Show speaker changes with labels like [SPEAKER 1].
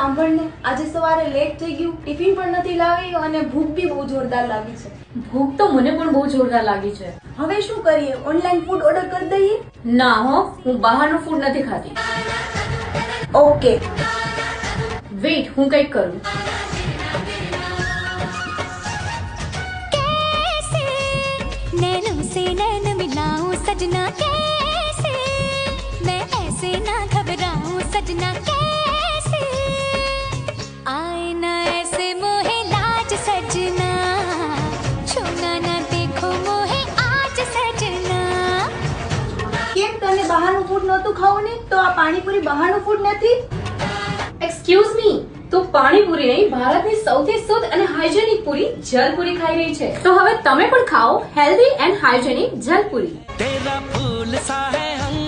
[SPEAKER 1] સાંભળને, આજે સવારે લેટ થઈ ગયું, ટિફિન પણ નથી લાવી અને ભૂખ બી બહુ જોરદાર લાગી છે.
[SPEAKER 2] ભૂખ તો મને પણ બહુ જોરદાર લાગી છે.
[SPEAKER 1] હવે શું કરીએ? ઓનલાઈન ફૂડ ઓર્ડર કરી દઈએ?
[SPEAKER 2] ના હો, હું બહારનું ફૂડ નથી ખાતી.
[SPEAKER 1] ઓકે
[SPEAKER 2] વેઇટ, હું કંઈક કરું.
[SPEAKER 3] नैनों से नैन मिलाऊं सजना कैसे, मैं ऐसे ना घबराऊं सजना कैसे, आए ना ऐसे मोहे लाज सजना, छूना ना देखो मोहे आज सजना.
[SPEAKER 1] કેમ તને બહારનું ફૂડ નહોતું ખાવું ને? તો આ પાણીપુરી બહારનું ફૂડ નથી?
[SPEAKER 2] એક્સક્યુઝ મી, તો પાણીપુરી નહીં, ભારતની સૌથી શુદ્ધ અને હાઇજેનિક પૂરી જલપુરી ખાઈ રહી છે. તો હવે તમે પણ ખાઓ હેલ્ધી એન્ડ હાઇજેનિક જલપુરી.
[SPEAKER 4] तेरा फूल सा है हम